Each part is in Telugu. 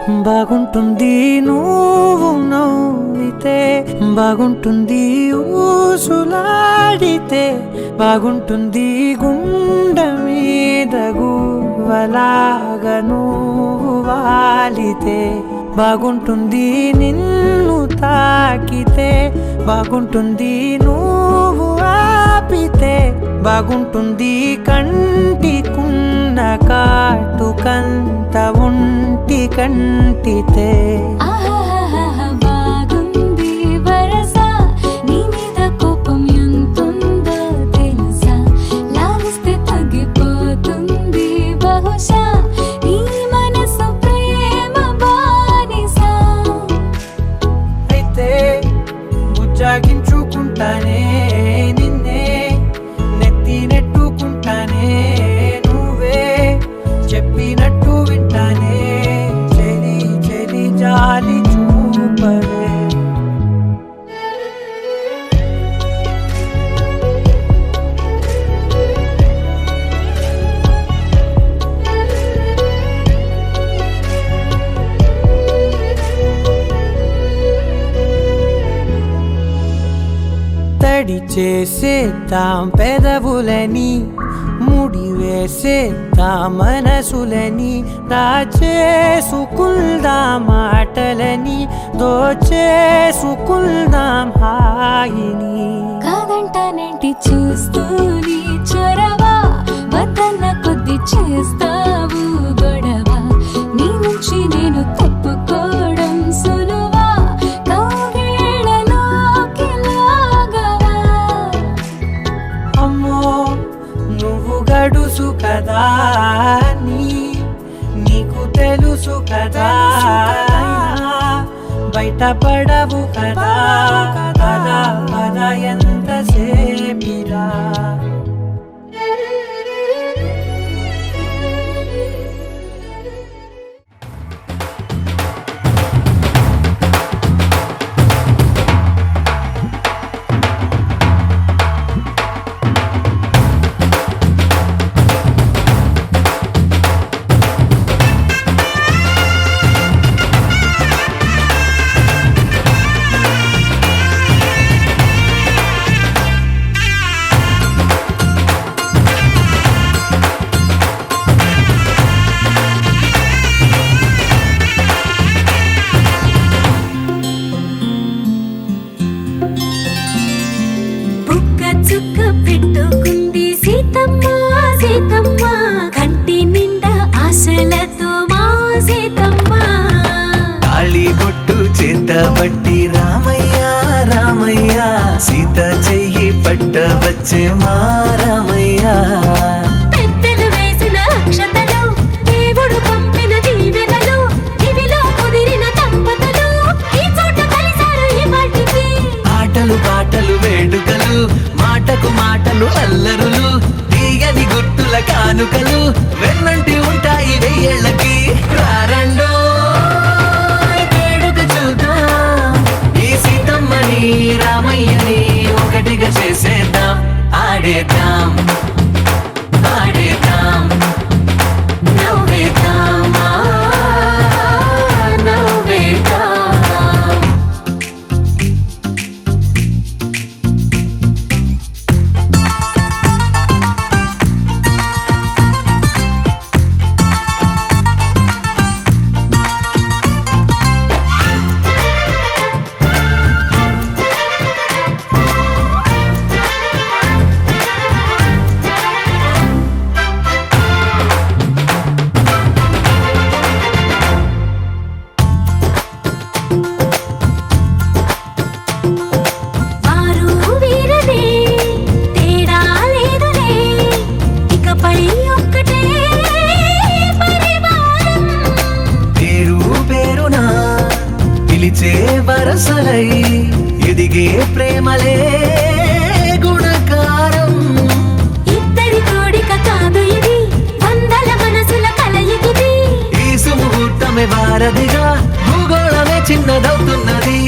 బాగుంటుంది నువ్వు నవ్వితే, బాగుంటుంది ఊసులాడితే, బాగుంటుంది గుండె మీద గువ్వలాగా నువ్వు వాలితే, బాగుంటుంది నిన్ను తాకితే, బాగుంటుంది నువ్వు ఆపితే, బాగుంటుంది కంటికున్న కాటుకంత ఒంటి కంటితే. బాగుంది వరస, నీ మీద కోపం ఎంతుందో తెలుసా, లాగిస్తే తగ్గిపోతుంది బహుశా నీ మనసు ప్రేమ బానిస. అయితే ముజ్జాగించుకుంటానే నిన్నే, నెత్తి నెట్టుకుంటానే, నువ్వే చెప్పినట్టు వింటానే, చెలి చెలి జాలి చూపవే. తడి చేసేద్దాం పెదవులని, ముడి వేసేద్దాం మనసులని, దాచేసుకుందాం మాటలని, దోచేసుకుందాం హాయిని. కాదంటానేంటి చూస్తూని చొరవ, వద్దన్న కొద్ది చేస్తావు గొడవ, నీ నుంచి నేను తప్పుకోవడం సులువా, కౌగిళ్ళలోకి లాగవా. అమ్మో నువ్వు గడుసు కదా, నీకు తెలుసు కదా, బయటపడవు కదా, పద పద ఎంతసేపిరా. చుక్క పెట్టుకుంది సీతమ్మ సీతమ్మ, కంటి నిండా ఆశలతో మా సీతమ్మ. తాళి బొట్టు చేతబట్టి రామయ్య రామయ్య, సీత చెయ్యి పట్ట వచ్చే మా రామయ్య. పెద్దలు వేసిన అక్షతలు, దేవుడు పంపిన దీవెనలు, ఇవిలో కుదిరిన దంపతులు ఈ చోట కలిసారు ఈ వాటికి. ఆటలు పాటలు వేడుకలు, మాటకు మాటలు అల్లరులు, తీయని గుర్తుల కానుకలు వెన్నంటి ఉంటాయి వెయ్యేళ్ళకి. రారండో వేడుక చూద్దాం, ఈ సీతమ్మని రామయ్యని ఒకటిగా చేసేద్దాం, ఆడేద్దాం ఆడేద్దాం, నవ్వేద్దాం నవ్వేద్దాం. వరసలై ఎదిగే ప్రేమలే గుణకారం. ఇద్దరి కోడిక కాదు ఇది, వందల మనసుల కలయికిది. ఈ సుముహూర్తమే వారధిగా, భూగోళమే చిన్నదవుతున్నది.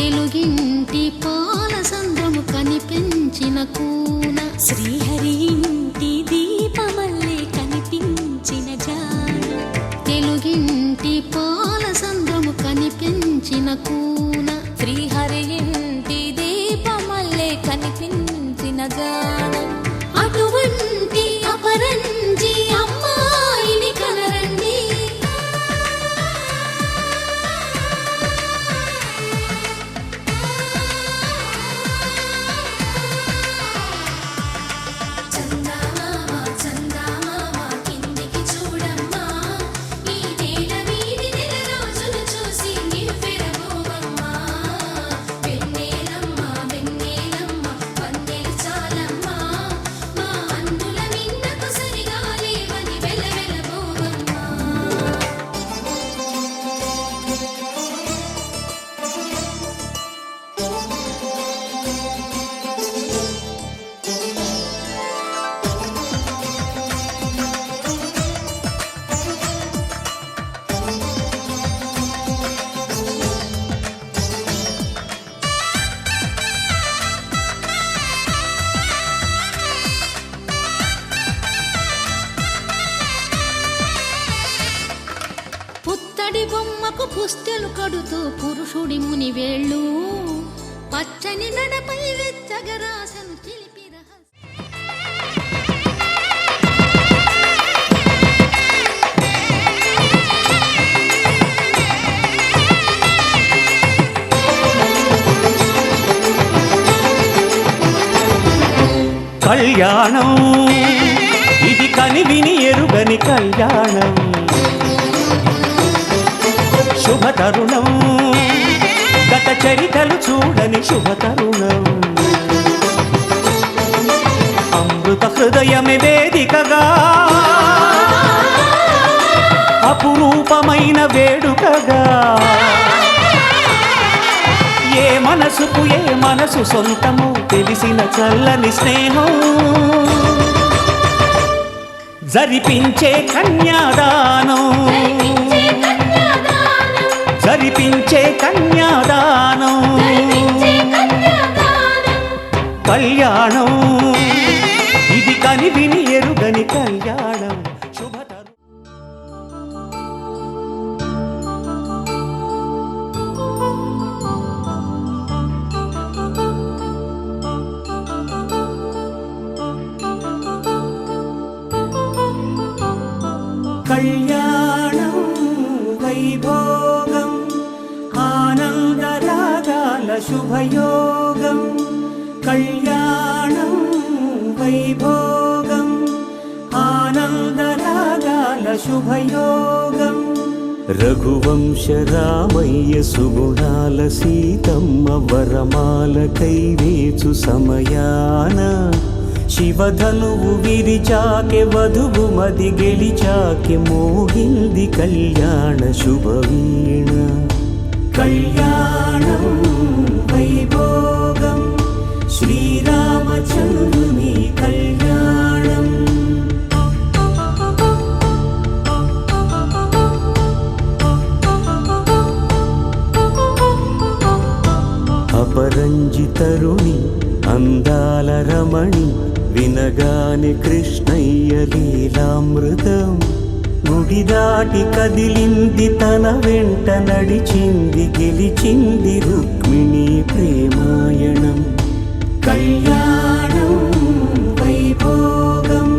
తెలుగింటి పాల సంద్రము కనిపించిన కూన శ్రీహరి ఇంటి దీపమల్లే కనిపించిన జాన తెలుగింటి పాల సంద్రము కనిపించిన కూన శ్రీహరి ఇంటి దీపమల్లే కనిపించిన జాన అటువంటి అపరంజి అమ్మాయిని కనరండి చందమామ చందమామ కిందికి చూడమ్మా ఈ నేల వీడి నెల రోజులు చూసి నివ్వెరబోవమ్మా వెన్నెలమ్మ వెన్నెలమ్మ వందెలు చాలమ్మా మా అన్నుల మిన్నకు సరిగా లేవని వెలవెలబోవమ్మా పుత్తడి బొమ్మకు పుస్తెలు కడుతూ పురుషుడి ముని వేళ్ళు పచ్చని నడపై వెచ్చగరాసను చిలిపి రహస్య కళ్యాణం ఇది కనివిని ఎరుగని కళ్యాణం శుభతరుణం గత చరితలు చూడని శుభతరుణం అమృత హృదయమే వేదికగా అపురూపమైన వేడుకగా ఏ మనసుకు ఏ మనసు సొంతము తెలిసిన చల్లని స్నేహం జరిపించే కన్యాదానం జరిపించే కన్యాదానం కళ్యాణం ఇది కనివిని ఎరుగని కళ్యాణం శుభతరు కళ్యాణం వైభోగం ఆనందరాగాల శుభయోగం కళ్యాణం వైభోగం ఆనందరాగాల శుభయోగం రఘువంశ రామయ్య సుగుణాల సీతమ్మ వరమాల కైవేచు సమయాన శివధనువు విరిచాకె వధువు మది గెలిచాకె మోగింది కళ్యాణ శుభవీణ కళ్యాణం వైభోగం శ్రీరామచంద్రుని కళ్యాణం అపరంజి తరుణి అందాల రమణి వినగానే కృష్ణయ్య లీలామృతం గుడి దాటి కదిలింది తన వెంట నడిచింది గెలిచింది రుక్మిణి ప్రేమాయణం కళ్యాణం వైభోగం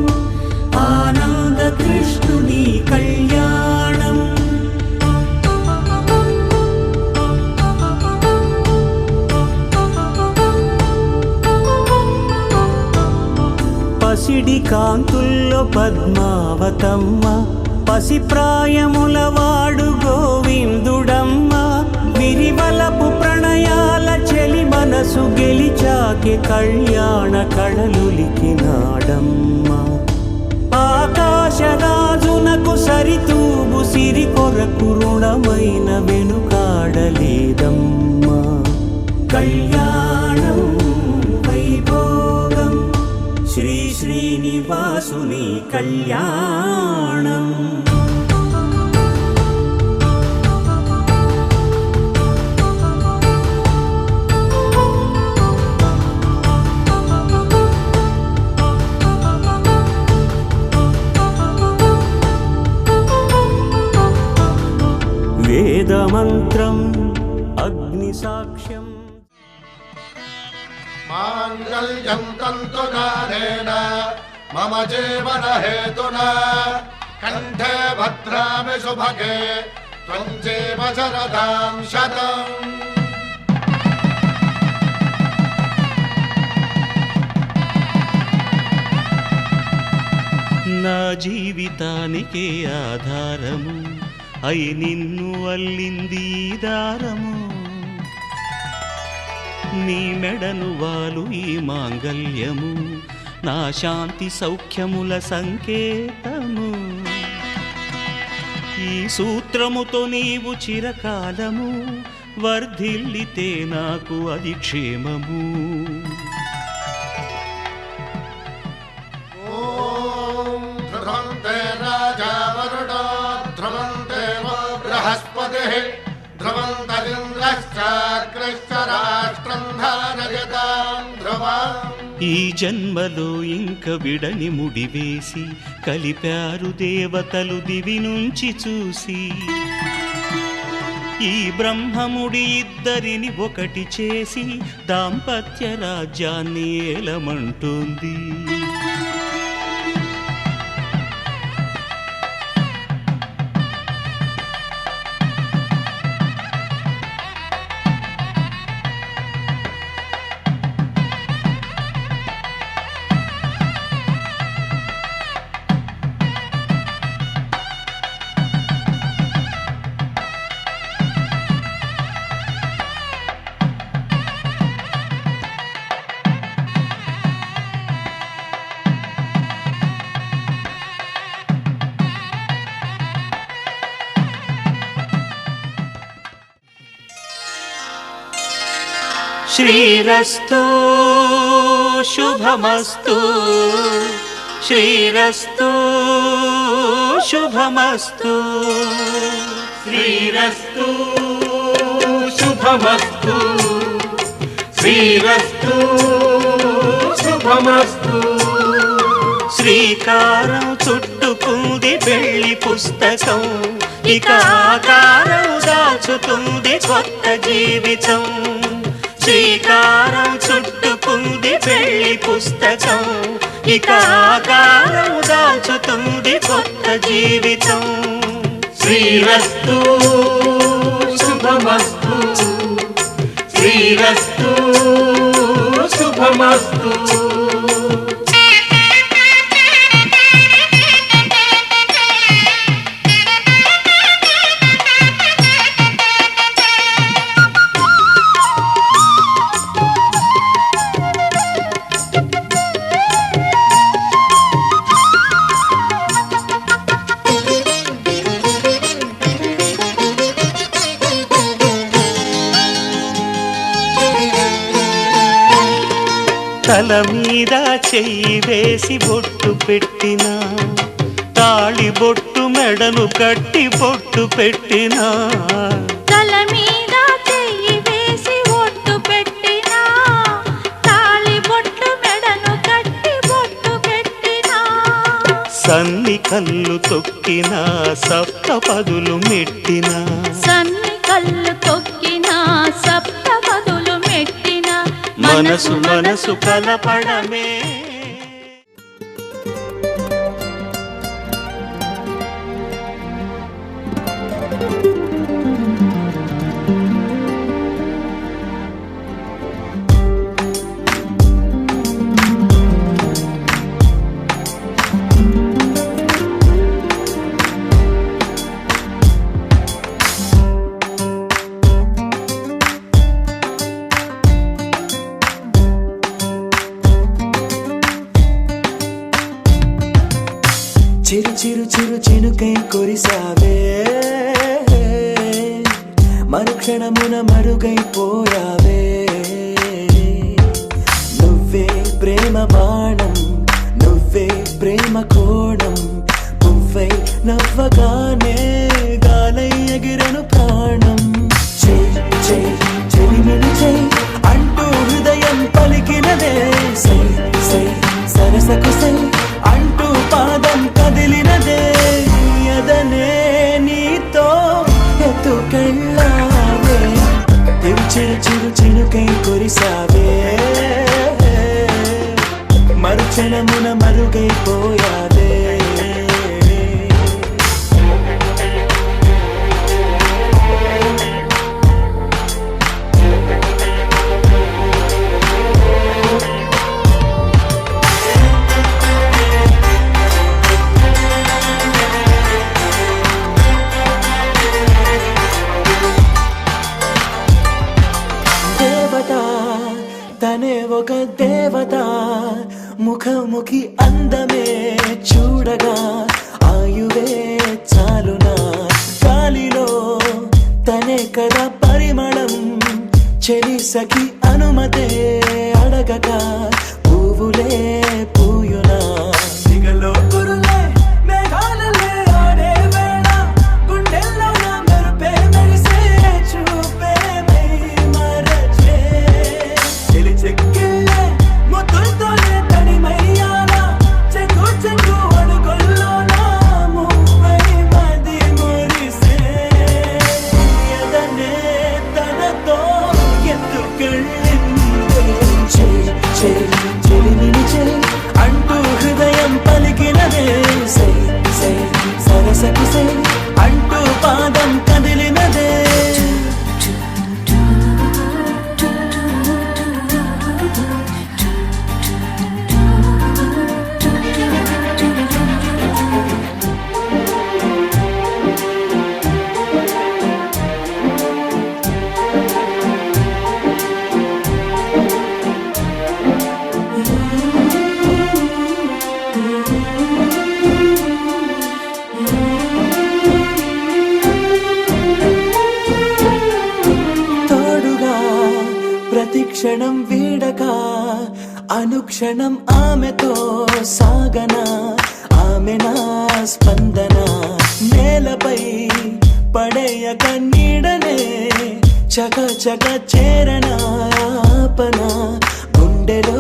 ఆనంద కృష్ణుని కళ్యాణం పసిడి కాంతుల్లో పద్మావతమ్మ పసిప్రాయముల వాడు గోవిందుడమ్మ విరివలపు ప్రణయాల చెలి మనసు గెలిచాకె కళ్యాణ కళలులికినాడమ్మ ఆకాశరాజునకు సరితూబు సిరి కొరకు రుణమైన వెనుకాడలేదమ్మా కళ్యాణం వైభోగం శ్రీ శ్రీనివాసుని కళ్యాణం వేదమంత్రం అగ్ని సాక్ష్యం మాంగళ్యం తంతునానేన మమ జీవన హేతునా కంఠే భద్రామి శుభగే త్వం జీవ శరదాం శతం. నా జీవితానికే ఆధారము అయి నిన్ను అల్లింది దారము. నీ మెడను వాలు ఈ మాంగల్యము నా శాంతి సౌఖ్యముల సంకేతము. ఈ సూత్రముతో నీవు చిరకాలము వర్ధిల్లితే నాకు అది క్షేమము. ఓం ధ్రువంతే రాజా వరుణో ధ్రువంతే బృహస్పతిః ధ్రువంతరింద్రశ్చాగ్రశ్చ రాష్ట్రం ధారయతాం ధ్రువం. ఈ జన్మలో ఇంక విడని ముడివేసి కలిపారు దేవతలు దివి నుంచి చూసి. ఈ బ్రహ్మముడి ఇద్దరిని ఒకటి చేసి దాంపత్య రాజ్యాన్ని ఏలమంటుంది. శ్రీరస్తు శుభమస్తు శ్రీరస్తు శుభమస్తు శ్రీరస్తు శుభమస్తు శ్రీరస్తు శుభమస్తు. శ్రీకారం చుట్టుకుంది పెళ్లి పుస్తకం ఇక ఆకారం దాచుతుంది కొత్త జీవితం. శ్రీకారం చుట్టుకుంది పెళ్లి పుస్తకం ఇక ఆకారం దాచుతుంది కొత్త జీవితం. శ్రీరస్తు శుభమస్తు శ్రీరస్తు శుభమస్తు. తల మీద చెయ్యి వేసి బొట్టు పెట్టినా తాళి బొట్టు మెడను కట్టి బొట్టు పెట్టినా. తల మీద చెయ్యి వేసి బొట్టు పెట్టినా తాళి బొట్టు మెడను కట్టి బొట్టు పెట్టినా. సన్ని కళ్ళు తొక్కినా సప్త పదులు మెట్టినా సన్ని కళ్ళు తొక్కినా సప్త పదులు మెట్టినా. మనసు మనసు కలపడమే. చిరు చిరు చిరు చినుకై కురిసావే మరుక్షణమున మరుగైపోయావే. నువ్వే ప్రేమ బాణం నువ్వే ప్రేమ కోణం పువ్వై నవ్వగానే గాలై ఎగిరెను ప్రాణం. చెయ్ చెయ్ చెలిమిని చెయ్ అంటూ హృదయం పలికినదే సై సై సరసకు సై అంటూ పాదం కదిలినదే. ఎదనే నీతో ఎత్తుకు తనే ఒక దేవత ముఖముఖి అందమే చూడగా ఆయువే చాలునా గాలిలో తనే కదా పరిమళం చెలి సఖి అనుమతే అడగక పువ్వులే పూయునా దిగలో కురులే మేఘాలలే ఆడే వేళ గుండెల్లో నా మెరుపే మెరిసే చూపే మై మరచే చెలి చెక్కిళ్ళే ముద్దులతోనే తడిమయ్యాల చెక్కు చెక్కు అడుగుల్లోన మువ్వై మది మురిసే ఎదనే తనతో ఎందుకెళ్ళిందే చెలిమిని అంటూ హృదయం పలికినదే సై సై సరసకి సై అంటూ పాదం కదిలినదే ప్రతిక్షణం వీడక అనుక్షణం ఆమెతో సాగన ఆమె నా స్పందన నేలపై పడేయక నీడనే చక చక చేరన ఆపన గుండెలో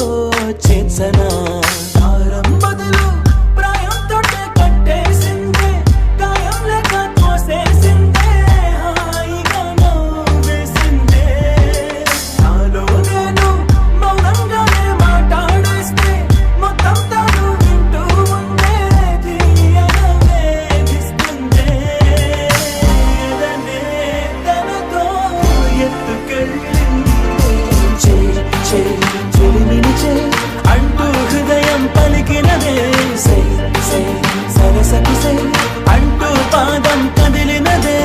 చేర్చన దారం బదులు ప్రాయంతో కట్టేసిందే గాయం లేక తోసేసిందే హాయిగా నవ్వేసిందే నాలో నేను మౌనంగానే మాట్లాడేస్తే మొత్తం తాను వింటూ ఉండే తీయగా వేధిస్తుందే ఎదనే తనతో ఎత్తుకెళ్ళిందే చెలిమిని అంటూ హృదయం పలికినదే సై సై సరసకి సై అంటూ పాదం కదిలినదే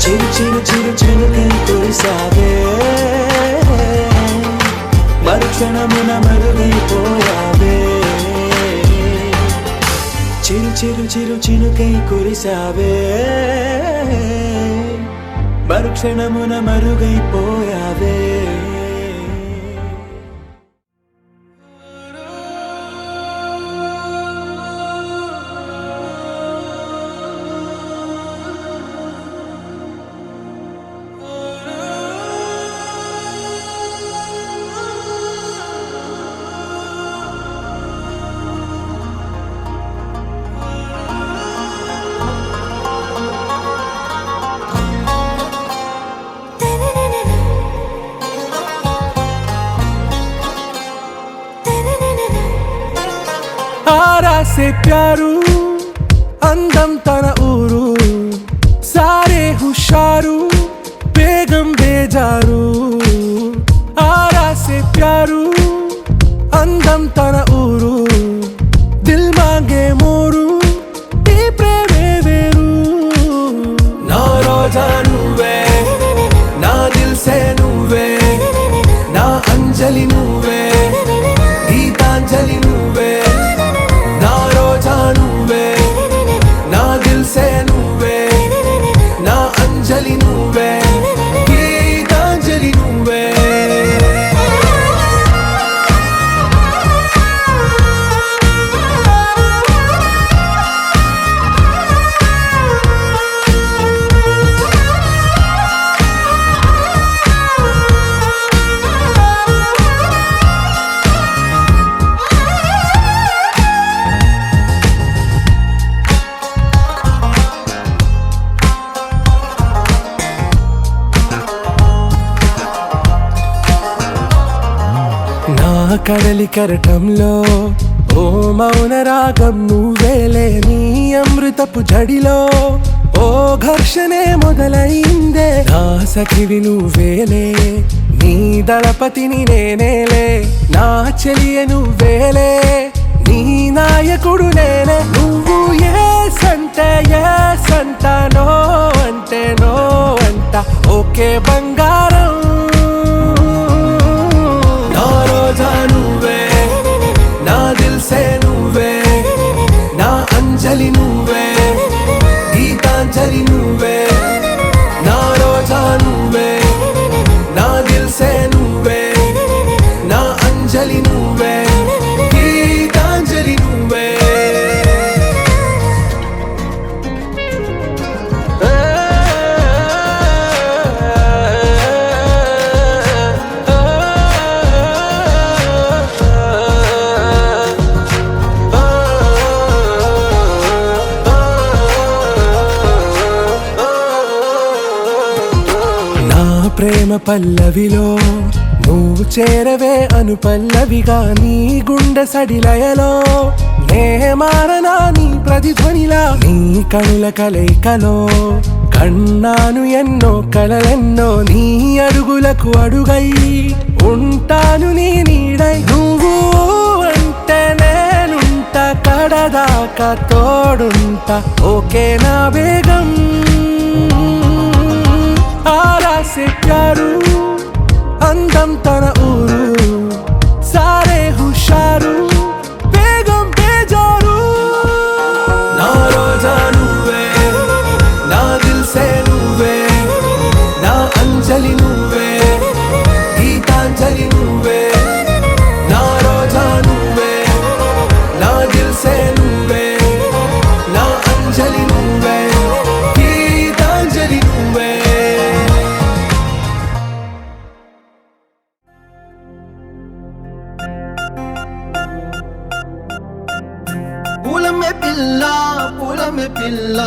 చిరు చిరు చిరు చిరుకై కురిసావే మరుక్షణమున మరుగైపోయావే చిరు చిరు చిరు చినుకై కురిసావే మరుక్షణమున మరుగైపోయావే आरा से प्यारू అందం తన ఊరు సారే హుషారు బేగం బేజారు ఆరా సే ప్యారు అందం తన ఊరు దిల్ మాంగే మోరు ఈ ప్రేమే వేరు నా రోజా నువ్వే నా దిల్ సే నువ్వే నా అంజలి నువ్వే గీతాంజలి నువ్వే నా రోజా నువ్వే నా దిల్ సే నువ్వే నా అంజలి నువ్వే గీతాంజలి నువ్వే కడలి కరటంలో ఓ మౌన రాగం నువ్వేలే నీ అమృతపు జడిలో ఓ ఘర్షణే మొదలైందే నా సఖివి నువ్వేలే నీ దళపతిని నేనేలే నా చెలియ నువ్వేలే నీ నాయకుడు నేనే. నువ్వు ఎస్ అంటే ఎస్ అంట, నో అంటే నో అంట. ఓకే బంగారం, నా రోజా నువ్వే, నా దిల్సే నువ్వే, నా అంజలి నువ్వే, గీతాంజలి నువ్వే. నా రోజా నువ్వే, నా దిల్సే నువ్వే, నా అంజలి నువ్వే, గీతాంజలి నువ్వే. నా ప్రేమ పల్లవిలో నువ్వు చేరవే అను పల్లవిగా, నీ గుండె సడిలయలో నే మారనా నీ ప్రతిధ్వనిలా. నీ కనుల కలయికలో కన్నాను ఎన్నో కలలెన్నో, నీ అడుగులకు అడుగై ఉంటాను నీ నీడై. నువ్వు అంటే నేనుంట, కడదాకా తోడుంటా. ఓకే నా బేగం, ఆరా से प्यारू, అందం తన ఊరు, సారే హుషారు, బేగం బేజారు. నా రోజా నువ్వే, నా దిల్సే నువ్వే, నా అంజలి నువ్వే, గీతాంజలి నువ్వే. నా రోజా నువ్వే, నా దిల్సే నువ్వే, నా అంజలి నువ్వే, గీతాంజలి నువ్వే. పూలమే పిల్ల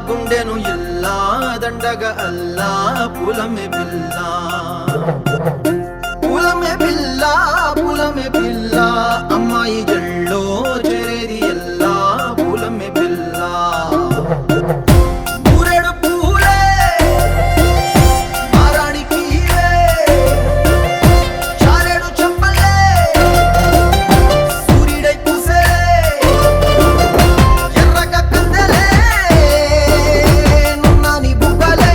గుండెను ఎల్లా దండగా అల్లా. పూలమే పిల్ల అమ్మాయి జల్లో చేరేది ఎల్లా. పూలమే పిల్ల ఊరేడు పూలే మారానికి చారేడు చెప్పలే సూర్యుడై పూసే ఎర్రగా కందలే నున్నాని బుగ్గలే.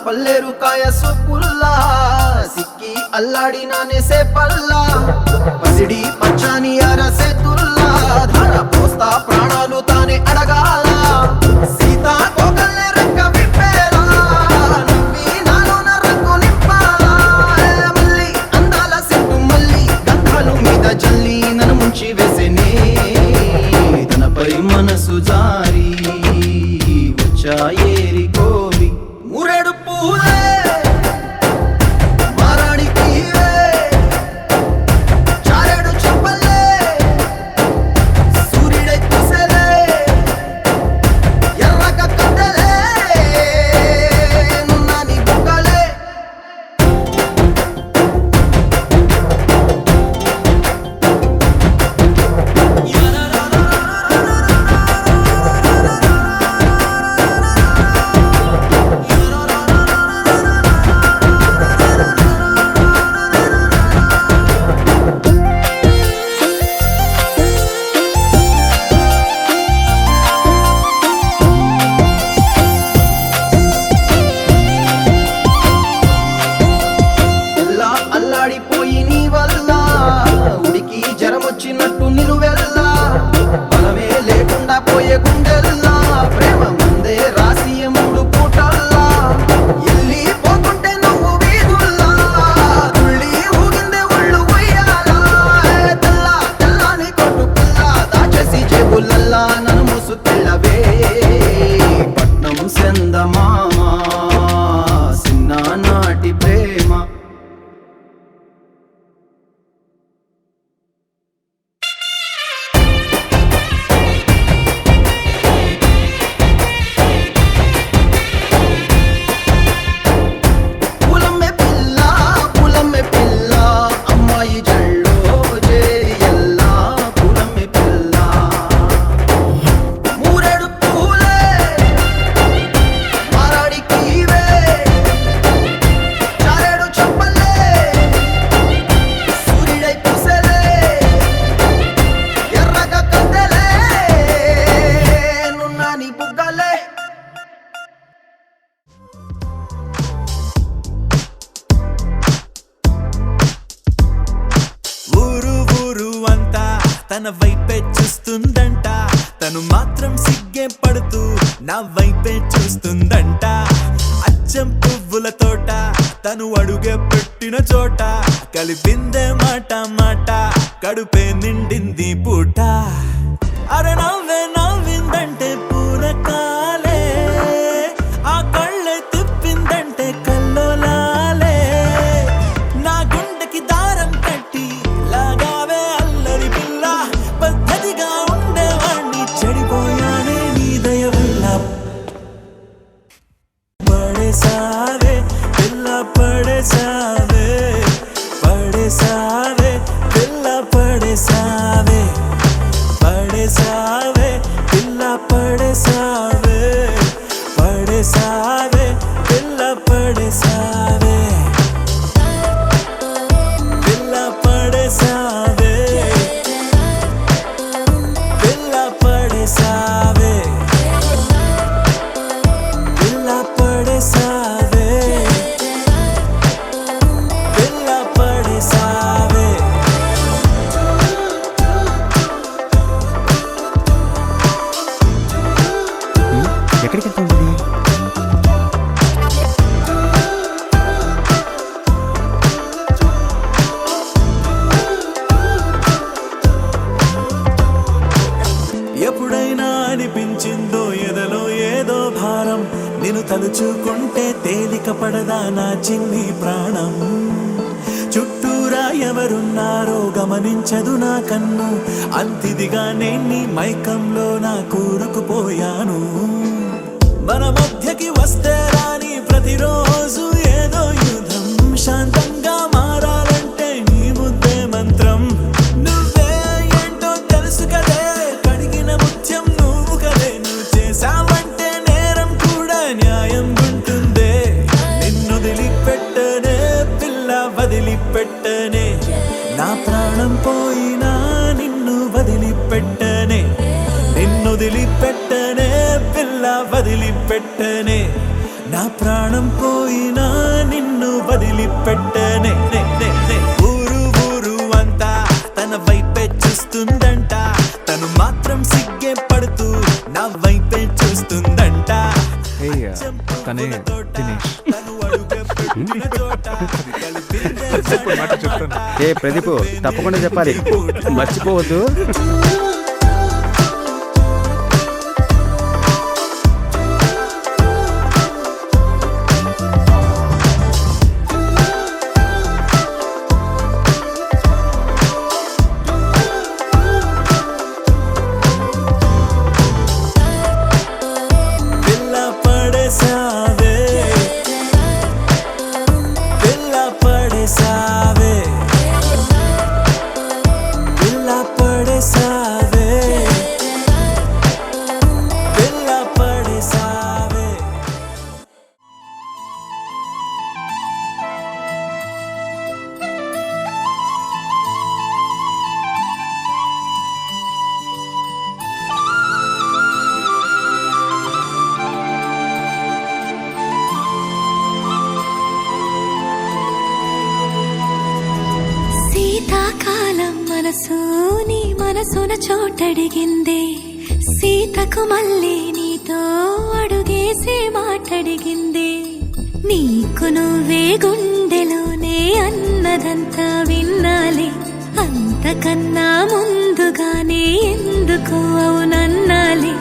పల్లేరు కాయ సొప్పుల్లా సిక్కి అల్లాడినానే సే పల్లా. పసిడి పచ్చాని అరసే తుల్లా ధార పోస్తా ప్రాణాలు తానే అడగాల. సీతా కోకల్లే రెక్క విప్పేలా, నవ్వి నాలోన రంగు నింపాలా. మల్లి అందాల సెట్టు మల్లి గంధాలు మీద జల్లి నన్ను ముంచి వేసేనే. తనపై మనసు జారి వచ్చాయేరి కోరి మురేడు పూలే మారానికి చారేడు చెప్పలే సూర్యుడై పూసలే ఎర్రగా కందలే నున్నాని బుగ్గలే. తన వైపే చూస్తుందంట, తను మాత్రం సిగ్గే పడుతూ నా వైపే చూస్తుందంట. అచ్చం పువ్వుల తోట తను అడుగే పెట్టిన చోట, కలిపిందే మాట మాట కడుపే నిండింది పూట. అరే నవ్వే నవ్విందంటే పూరకాలే, ఆ కళ్ళే తిప్పిందంటే కల్లోలాలే. నా గుండెకి దారం కట్టి లాగావే అల్లరి పిల్ల, పద్ధతిగా ఉండేవాణ్ణి చెడిపోయానే నీ దయ వల్ల. పడేసావే పిల్ల పడేసావే, పడేసావే పిల్ల పడేసావే, పడేసావే పిల్ల పడేసావే, పడేసావే పిల్ల పడేసావే, పిల్ల పడేసావే, పిల్ల పడేసావే, పిల్ల పడేసావే, పిల్ల పడేసావే. ఎక్కడికి వెళ్తుంది? ఎప్పుడైనా అనిపించిందో ఎదలో ఏదో భారం, నిన్ను తలుచుకుంటే తేలిక పడదా నా చిన్ని ప్రాణం. చుట్టూరా ఎవరున్నారో గమనించదు నా కన్ను, అంతిదిగా నేను మైకంలో నా కూరుకుపోయాను. మన మధ్యకి వస్తే రాని ప్రతిరోజు ఏదో యుద్ధం, శాంతంగా మారాలంటే నీ ముద్దే మంత్రం. నువ్వే ఏంటో తెలుసు కదే, కడిగిన ముత్యం నువ్వు కదే, నువ్వు చేసావంటే నేరం కూడా న్యాయం ఉంటుందే. నిన్ను వదిలిపెట్టనే పిల్ల వదిలిపెట్టనే, నా ప్రాణం పోయినా నిన్ను వదిలిపెట్టనే, నిన్ను వదిలిపెట్టనే పిల్ల వదిలిపెట్టనే, నా ప్రాణం పోయినా నిన్ను వదిలిపెట్టనే. ఊరు ఊరు అంతా తన వైపే చూస్తుందంట, తను మాత్రం సిగ్గే పడుతూ నా వైపే చూస్తుందంట. తనే దినేష్. ఏ ప్రదీప్, తప్పకుండా చెప్పాలి, మర్చిపోవద్దు. పిల్ల పడేసావే, పిల్ల పడేసావే, పిల్ల పడేసావే, పిల్ల పడేసావే. శీతాకాలం మనసు నీ మనసున చోటడిగిందే, సీతకు మళ్ళీ నీతో అడుగేసే మాటడిగిందే. నీకు నువ్వే గుండెలోనే అన్నదంతా విన్నాలే, అంతకన్నా ముందుగానే ఎందుకు అవునన్నాలే.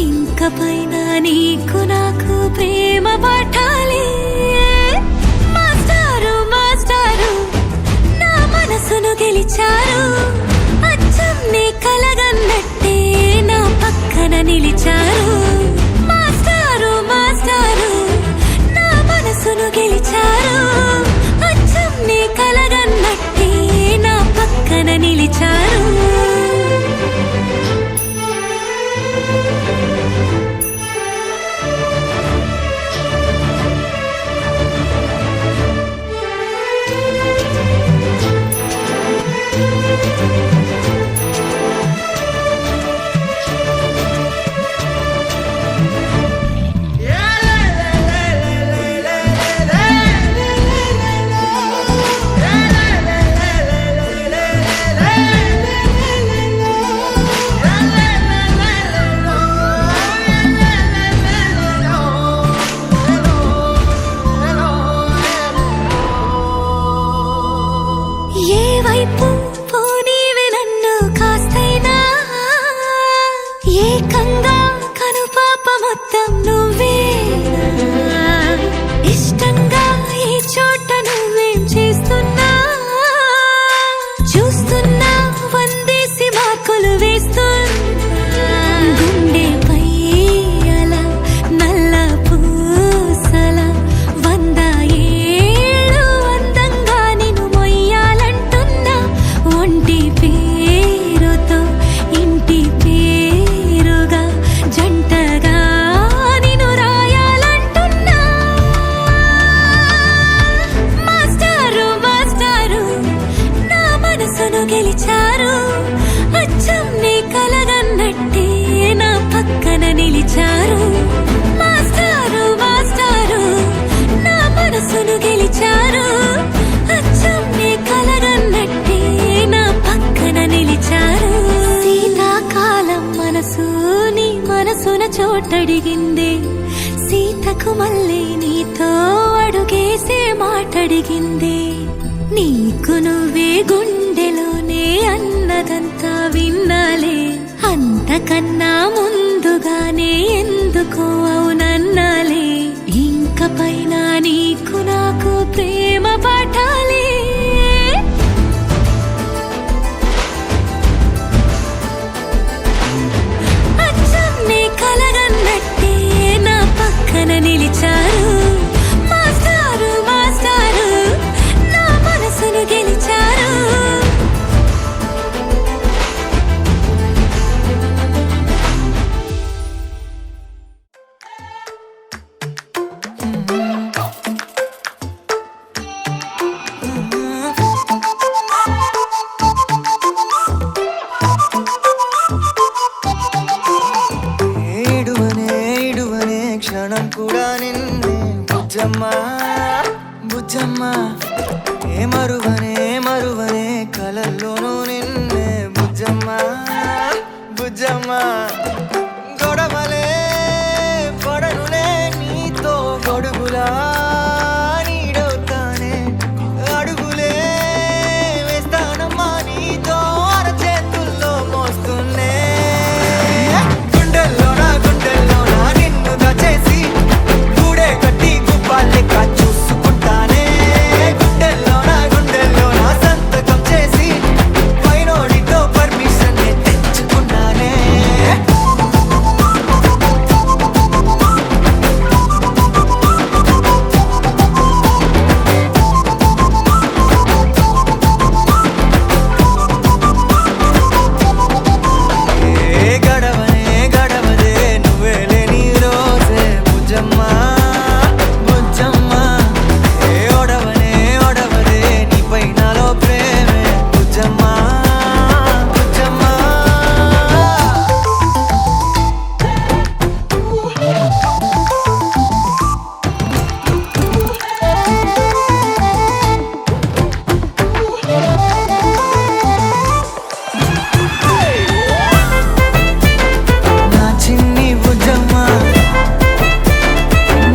ఇంక పైన నీకు నాకు ప్రేమ పాఠాలే. మాస్టారు మాస్టారు నా మనసును గెలిచారు, అచ్చం నీ కలగన్నట్టే నా పక్కన నిలిచారు. మాస్టారు మాస్టారు నా మనసును గెలిచారు, అచ్చం నీ కలగన్నట్టే నా పక్కన నిలిచారు. గెలిచారు అచ్చం నీ కలగన్నట్టే నా పక్కన నిలిచారు మాస్టారు మాస్టారు నా మనసును గెలిచారు అచ్చం నీ కలగన్నట్టే నా పక్కన నిలిచారు శీతాకాలం మనసు నీ మనసున చోటడిగింది సీతకు మళ్ళీ నీతో అడుగేసే మాటడిగింది నీకు నువ్వే గుండెలోనే అన్నదంతా విన్నాలే అంతకన్నా ముందుగానే ఎందుకో అవునన్నాలే ఇంక పైన నీకు నాకు ప్రేమ పాఠాలే అచ్చం నీ కలగన్నట్టే నా పక్కన నిలిచారు మాస్టారు మాస్టారు నా మనసును గెలిచారు ఇడువనే క్షణం కూడా నిన్నే బుజ్జమ్మా బుజ్జమ్మా మరువనే కలల్లోనూ నిన్నే బుజ్జమ్మా బుజ్జమ్మా గొడవలే పడనులే నీతో గొడుగులా నీడవుతానే అడుగులే వేస్తానమ్మా నీతో అరచేతుల్లో మోస్తున్నే గుండెల్లోనా నిన్ను దచేసి గూడే కట్టి గుప్పాలెక్క చూసుకుంటానే గుండెల్లోనా సంతకం చేసి పైనోడితో పర్మిషన్ తెచ్చుకున్నానే గడవదే నువ్వే లేని రోజే బుజ్జమ్మా బుజ్జమ్మా ఒడవదే నీపై నాలో ప్రేమే బుజ్జమ్మా బుజ్జమ్మా నా చిన్ని బుజ్జమ్మా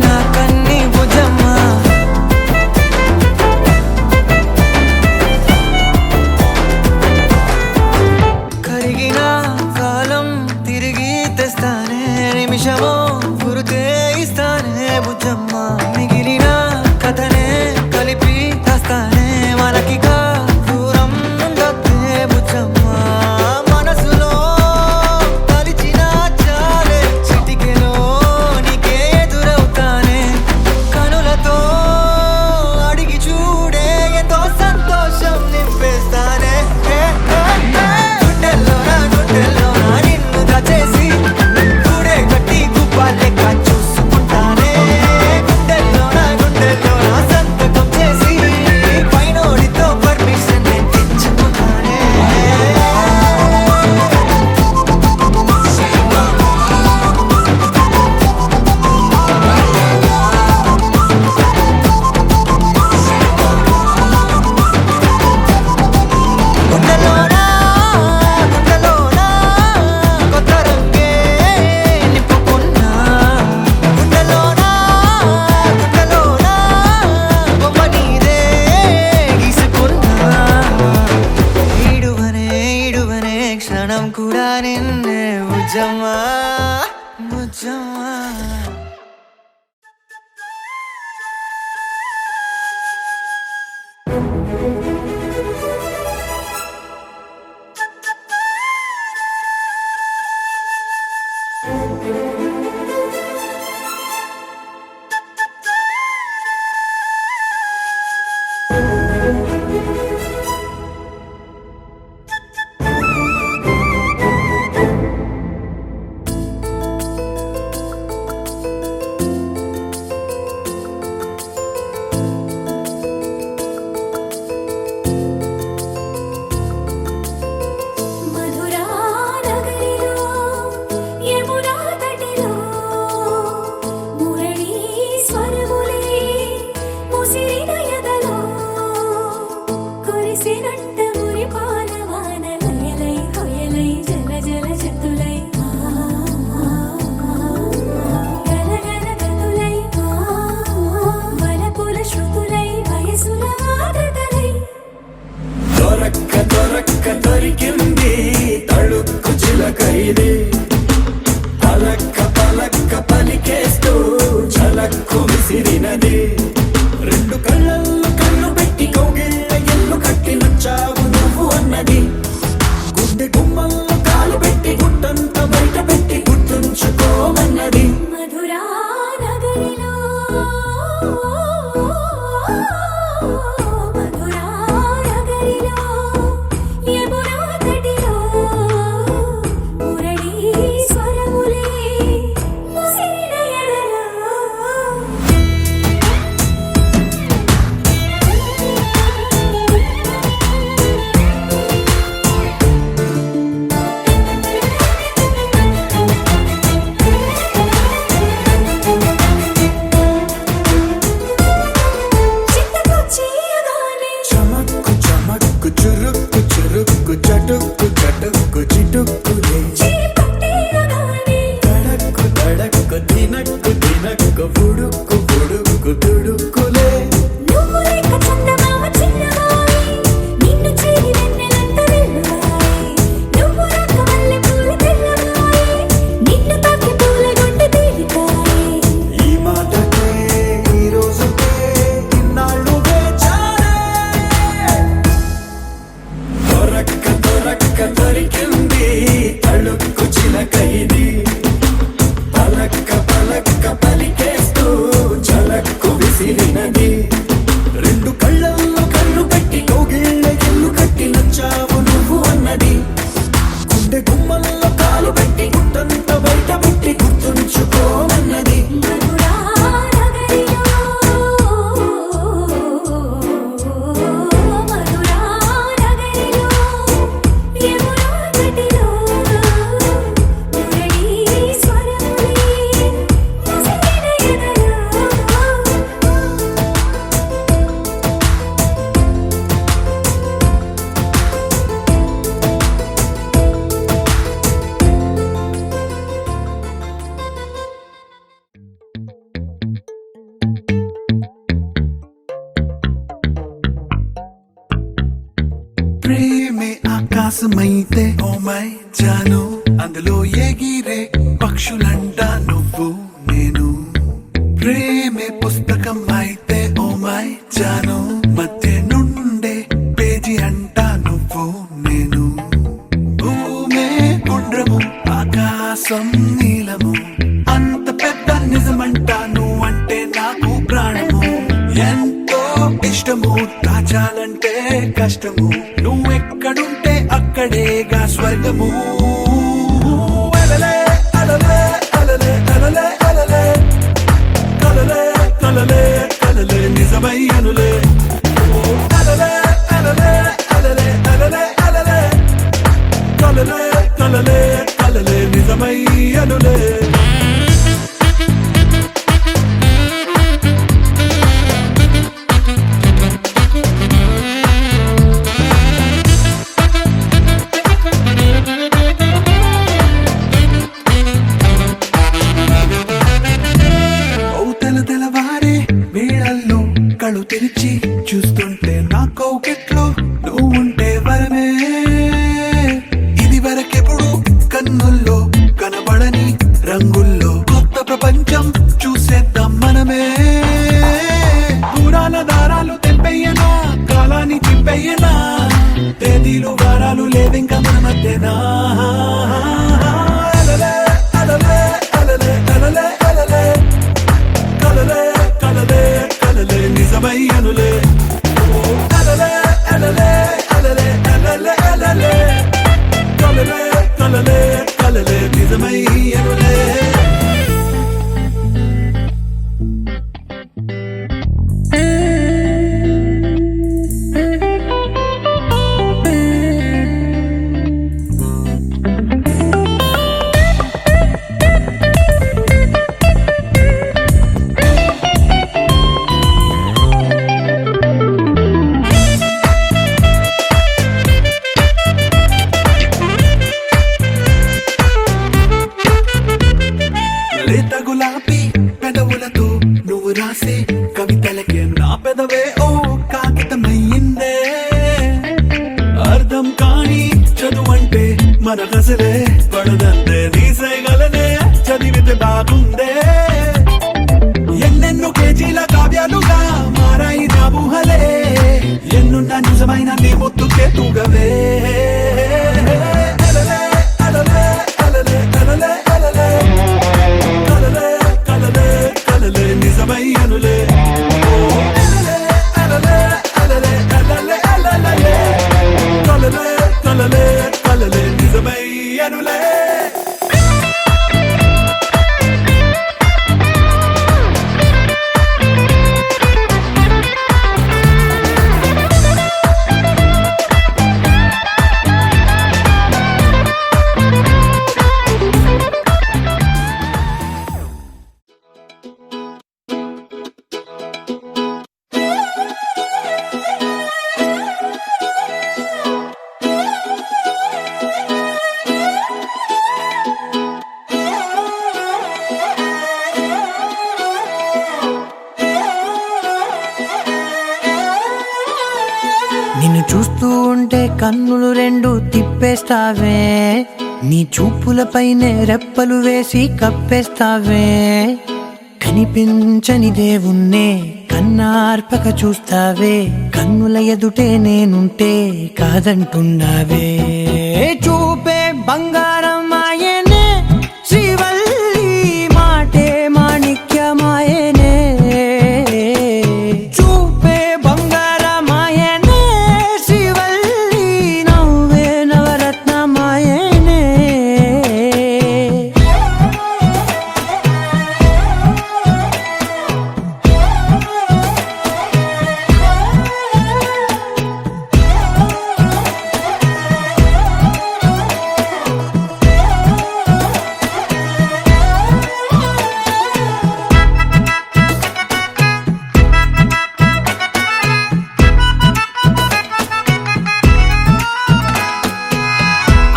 నా కన్ని బుజ్జమ్మా కరిగిన కాలం తిరిగి తెస్తానే నిమిషమో గురుతే ఇస్తానే బుజ్జమ్మా మిగిలిన కథనే కలిపి తెస్తానే మనకిక దూరం ఉండొద్దే బుజ్జమ్మా మనసులో తలిచిన చాలే చిటికెలో నీకే ఎదురవుతానే కనులతో అడిగి చూడే ఎంతో సంతోషం నింపేస్తానే గుండెల్లోనా నిన్ను దచేసి గూడే కట్టి గుప్పాలెక్క చూసుకుంటానే గుండెల్లోనా సంతకం చేసి పైనోడితో పర్మిషన్ తెచ్చుకున్నానే గుండెలోనా కొత్త రంగే నింపుకున్నా గుండెలోనా బొమ్మ నీదే గీసుకున్నా ఇడువనే క్షణం కూడా నిన్నే బుజ్జమ్మా బుజ్జమ్మా ఇది పలక్క పలక్క పలికేస్తూ చలక్కు విసిరినది రెండు కళ్ళల్లో కళ్ళు పెట్టి కౌగిళ్ళ ఎల్లు కట్టి నచ్చావు నువ్వు అన్నది గుండె గుమ్మల్లో కాలు పెట్టి గుట్టంత బయట పెట్టి గుర్తుంచుకోమన్నది మధురా నగరిలో మధురా నగరిలో యమునా తటిలో మురళీ స్వరములే ముసిరిన ఎడలో చిత్తకొచ్చియగానే చమక్కు చమక్కు చురుక్కు చురుక్కు చటుక్కు చటుక్కు చిటుక్కులే చేపట్టేయగానే తడక్కు తడక్కు దినక్కు దినక్కు బుడుక్కు బుడుక్కు తుడుక్కులే నువ్వు లేక చందమామ చిన్నవాయి నిన్ను చేరి వెన్నెలంత వెల్లువాయి నువ్వు రాక మల్లె పూలు తెల్లవాయి నిన్ను తాకి పూల గుండె తేలికాయి ఈ మాటకే ఈ రోజుకే ఇన్నాళ్ళు వేచారే దొరక్క దొరక్క దొరికింది తళుక్కు చిలక ఇది పలక్క పలక్క పలికేస్తూ చలక్కు విసిరినది రెండు కళ్ళల్లో కళ్ళు పెట్టి కౌగిళ్ళ ఎల్లు కట్టి నచ్చావు నువ్వు అన్నది గుండె గుమ్మల్లో కాలు పెట్టి గుట్టంత బయట పెట్టి గుర్తుంచుకోమన్నది మధురా నగరిలో మధురా నగరిలో యమునా తటిలో మురళీ స్వరములే ముసిరిన ఎడలో ప్రేమే ఆకాశమైతే ఓ మై జాను అందులో ఎగిరే పక్షులంట నువ్వు నేను ప్రేమే పుస్తకం అయితే ఓ మై జాను మధ్య నుండే పేజీ అంట నువ్వు నేను భూమే గుండ్రము ఆకాశం నీలము అంత పెద్ద నిజమంట నువ్వంటే నాకు ప్రాణము ఎంతో ఇష్టము దాచాలంటే కష్టము నువ్వెక్కడుంటే అక్కడేగా స్వర్గము అలలే అలలే అలలే అలలే అలలే కలలే కలలే కలలే నిజమై అనులే అలలే అలలే అలలే అలలే అలలే కలలే కలలే కలలే నిజమై అనులే తెలవారే వేళల్లో కళ్ళు తెరిచి చూస్తుంటే నా కౌకెట్లో నువ్వు ఉంటే వరమే ఇది వరకెప్పుడు కన్నుల్లో కనబడని రంగుల్లో కొత్త ప్రపంచం చూసేద్దాం మనమే దూరాల దారాలు తెంపెయ్యనా కాలాన్ని చింపెయ్యనా తేదీలు వారాలు లేవింక మన మధ్యనా అలలే అలలే అలలే అలలే అలలే కలలే కలలే కలలే నిజమై అనులే అలలే అలలే అలలే అలలే అలలే కలలే కలలే కలలే నిజమై అనులే పెదవే ఓ కాగితమయ్యిందే అర్థం కాని చదువంటే మనకసలే పడదన్న నేనున్న నిజమైన నీ ముద్దుకే తూగవే అలలే అలలే అలలే అలలే అలలే కలలే కలలే కలలే నిజమై అనులే అలలే అలలే అలలే అలలే అలలే కలలే కలలే కలలే నిజమై అనులే నిన్ను చూస్తూ ఉంటే కన్నులు రెండు తిప్పేస్తావే నీ చూపులపైనే రెప్పలు వేసి కప్పేస్తావే కనిపించని దేవుణ్ణే కన్నార్పక చూస్తావే కన్నుల ఎదుటే నేనుంటే కాదంటున్నావే చూపే బంగారం ఆయనే శ్రీవల్లి మాటే మాణిక్యమాయనే చూపే బంగారమాయనే శ్రీవల్లి నవ్వే నవరత్నమాయనే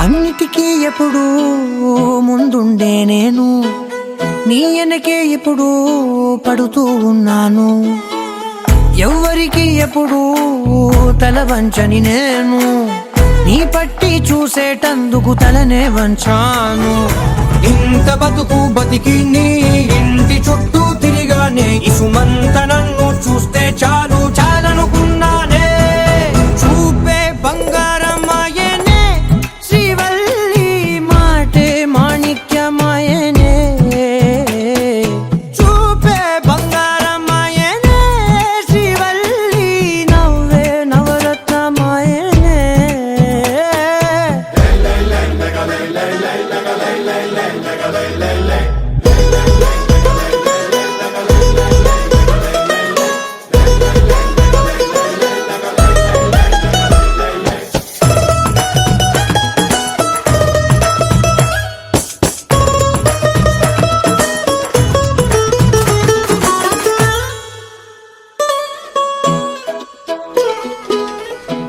అన్నిటికీ ఎప్పుడు ముందుండే నేను నీ వెనకే ఎప్పుడు పడుతూ ఉన్నాను ఎవ్వరికి ఎప్పుడు తల వంచని నేను నీ పట్టి చూసేటందుకు తలనే వంచాను ఇంత బతుకు బతికి నీ ఇంటి చుట్టూ తిరిగానే ఇసుమంత నన్ను చూస్తే చాలు చాలనుకున్నానే చూపే బంగారమాయనే శ్రీవల్లి మాటే మాణిక్యమాయనే చూపే బంగారమాయనే శ్రీవల్లి నవ్వే నవరత్నమాయనే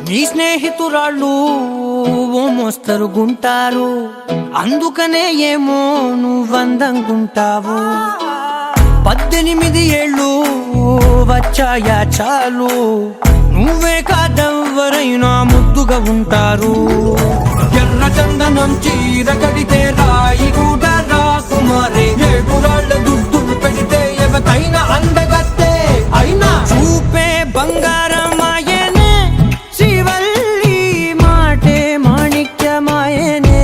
నీ స్నేహితురాళ్ళు ఓ మోస్తరుగుంటారు అందుకనే ఏమో నువ్వందంగుంటావు 18 ఏళ్ళు వచ్చాయా చాలు నువ్వే కాదెవ్వరైనా ముద్దుగా ఉంటారు ఎర్ర చందనం చీర కడితే రాయి కూడా రాకుమారే ఏడురాళ్ళ దుద్దులు పెడితే ఎవతైనా అందగత్తే అయినా చూపే బంగారమాయనే శ్రీవల్లి మాటే మాణిక్యమాయనే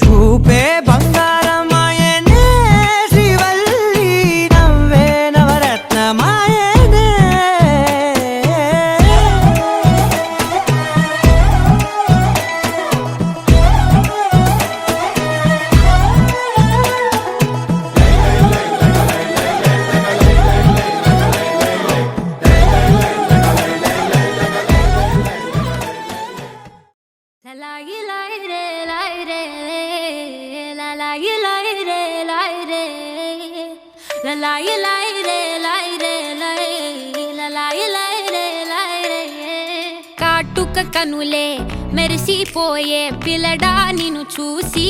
చూపే బంగారమాయనే శ్రీవల్లి నవ్వే నవరత్నమాయనే కాటుక కనులే మెరిసిపోయే పిల్లడా నిన్ను చూసి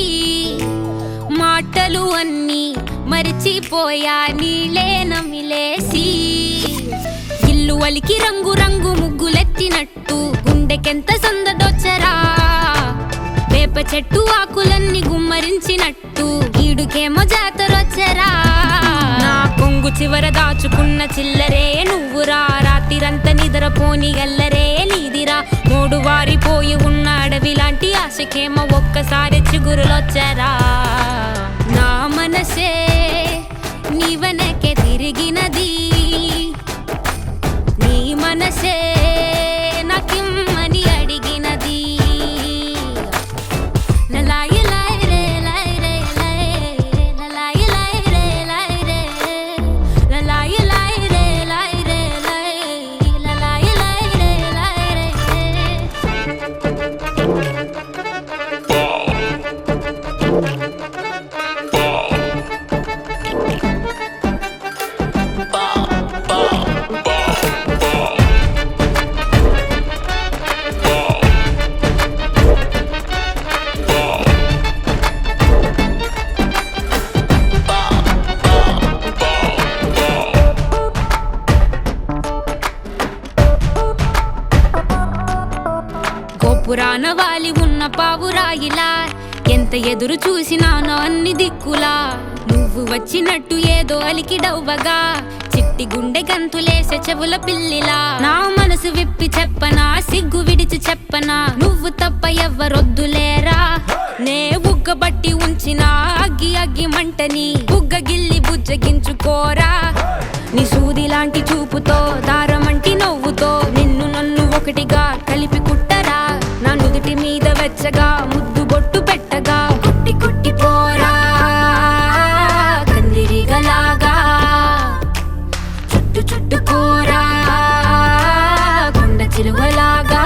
మాటలు అన్నీ మరిచిపోయా నీలే నమిలేసి ఇల్లు వలికి రంగు రంగు ముగ్గులెత్తినట్టు గుండెకెంత సందడొచ్చరా వేప చెట్టు ఆకులన్నీ గుమ్మరించినట్టు ఈడుకేమో జాతరొచ్చరా నా కొంగు చివర దాచుకున్న చిల్లరే నువ్వురా రాత్రి రాతిరంత నిద్రపోని గల్లరే నీదిరా మూడు వారిపోయి ఉన్న అడవి లాంటి ఆశకేమో ఒక్కసారి చిగురులొచ్చారా నా మనసే నీ వెనకే తిరిగినది నీ మనసే నాకిమ్మని అడిగినది లలాయి లై రే లై రే లై లలాయి లై రే లై రే లలాయి లై రే లై రే లై లలాయి లై రే లై రే గోపురాన వాలి ఉన్న పావురాయిలా ఎంత ఎదురు చూసినానో అన్ని దిక్కులా నువ్వు వచ్చినట్టు ఏదో అలికిడవ్వగా చిట్టి గుండె గంతులేసే చెవుల పిల్లిలా నా మనసు విప్పి చెప్పనా సిగ్గు విడిచి చెప్పనా నువ్వు తప్ప ఎవ్వరొద్దులేరా నే బుగ్గబట్టి ఉంచిన అగ్గి అగ్గి మంటని బుగ్గ గిల్లి బుజ్జగించుకోరా నీ సూది లాంటి చూపుతో దారమంటి నవ్వుతో నిన్ను నన్ను ఒకటిగా కలిపి కుట్టరా నా నుదుటి మీద వెచ్చగా ముద్దు బొట్టు పెట్టగా కొట్టి కొట్టి పోరా కందిరిగలాగా చుట్టు చుట్టుకోరా కొండ చిలువలాగా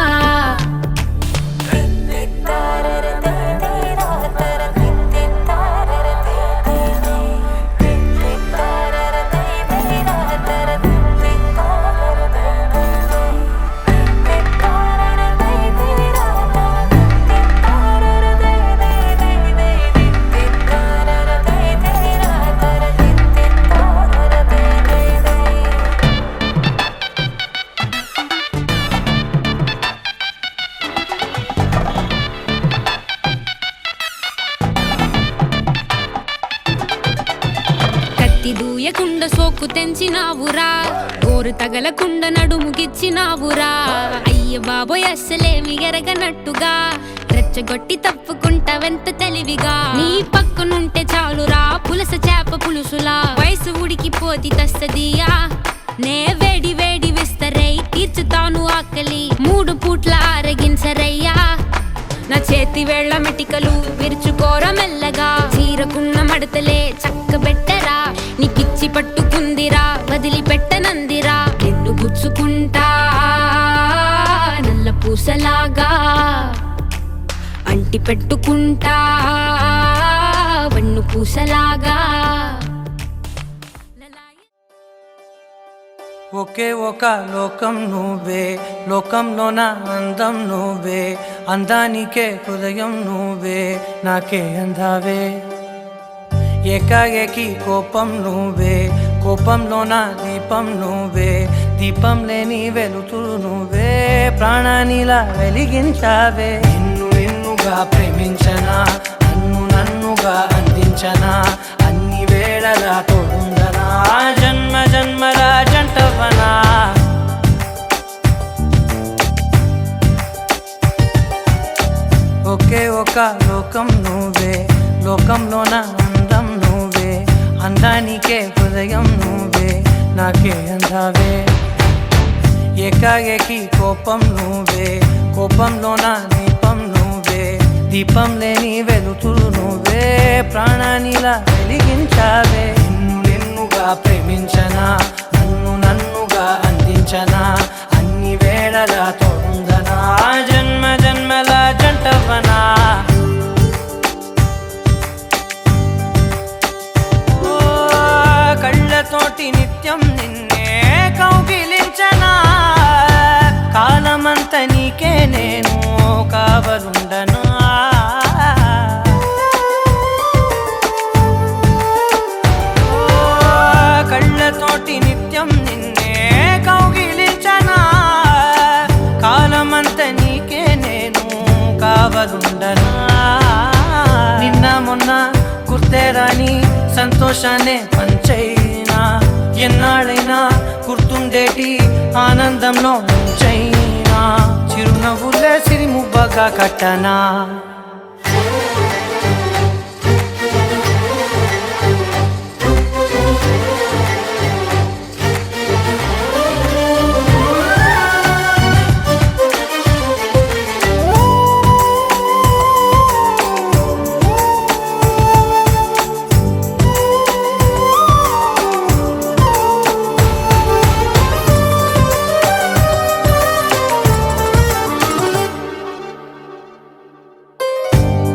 దూయకుండ సోకు తెంచినావురా గోరు తగలకుండ నడుముగిచ్చినావురా అయ్య బాబోయ్ అస్సలేమి ఎరగనట్టుగా రెచ్చగొట్టి తప్పుకుంటా వెంత తెలివిగా నీ పక్కనుంటే చాలురా పులస చేప పులుసులా వయసు ఉడికిపోతి తస్తదియా నే వేడి వేడి విస్తరై తీర్చుతాను ఆకలి 3 పూట్ల ఆరగించరయ్యా నా చేతి వేళ్ల మెటికలు విరుచుకోర మెల్లగా చీరకున్న మడతలే చక్కబెట్టరా నీకిచ్చి పట్టుకుందిరా వదిలిపెట్టనందిరా నిన్ను గుచ్చుకుంటా నల్ల పూసలాగా అంటి పెట్టుకుంటా వన్ను పూసలాగా ఒకే ఒక లోకం నువ్వే లోకంలోన అందం నువ్వే అందానికే హృదయం నువ్వే నాకే అందావే ఏకాఏకి కోపం నువ్వే కోపంలోన దీపం నువ్వే దీపం లేని వెలుతురు నువ్వే ప్రాణానిలా వెలిగించావే నిన్ను నిన్నుగా ప్రేమించనా నన్ను నన్నుగా అందించనా అన్ని వేళలా తోడుందనా జన్మ జన్మల జంటవనా ఒకే ఒక లోకం నువ్వే లోకంలోన అందం నువ్వే అందానికే హృదయం నువ్వే నాకే అందావే ఏకాఏకి కోపం నువ్వే కోపంలోన దీపం నువ్వే దీపం లేని వెలుతురు నువ్వే ప్రాణానిలా వెలిగించావే నిన్ను నిన్నుగా ప్రేమించనా నన్ను నన్నుగా అందించనా అన్ని వేళలా తోడుందనా జన్మ జన్మల జంటవనా కళ్ళతోటి నిత్యం నిన్నే కౌగిలించనా కాలమంత నీకే నేను కావలుండనా కళ్ళతోటి నిత్యం నిన్నే కౌగిలించనా కాలమంత నీకే నేను కావలుండనా నిన్న మొన్న గుర్తేరాని సంతోషాన్ని పంచైనా ఎన్నాళ్ళైనా గుర్తుండేటి ఆనందంలో చైనా చిరునవ్వులే సిరిముబ్బగా కట్టనా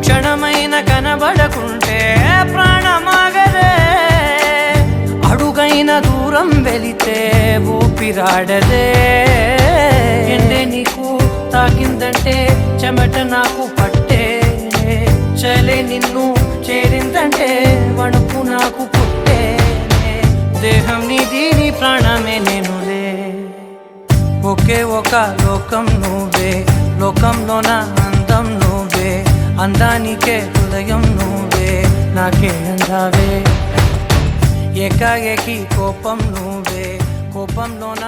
క్షణమైన కనబడకుంటే ప్రాణమాగదే అడుగైన దూరం వెళితే ఊపిరాడదే ఎండే నీకు తాకిందంటే చెమట నాకు పట్టే చలే నిన్ను చేరిందంటే వణుకు నాకు పుట్టే దేహం నీది నీ ప్రాణమే నేనులే ఒకే ఒక లోకం నువ్వే లోకంలోన అందం నువ్వే అందానికే హృదయం నువ్వే నాకే అందావే ఏకాఏకి కోపం నువ్వే కోపంలోన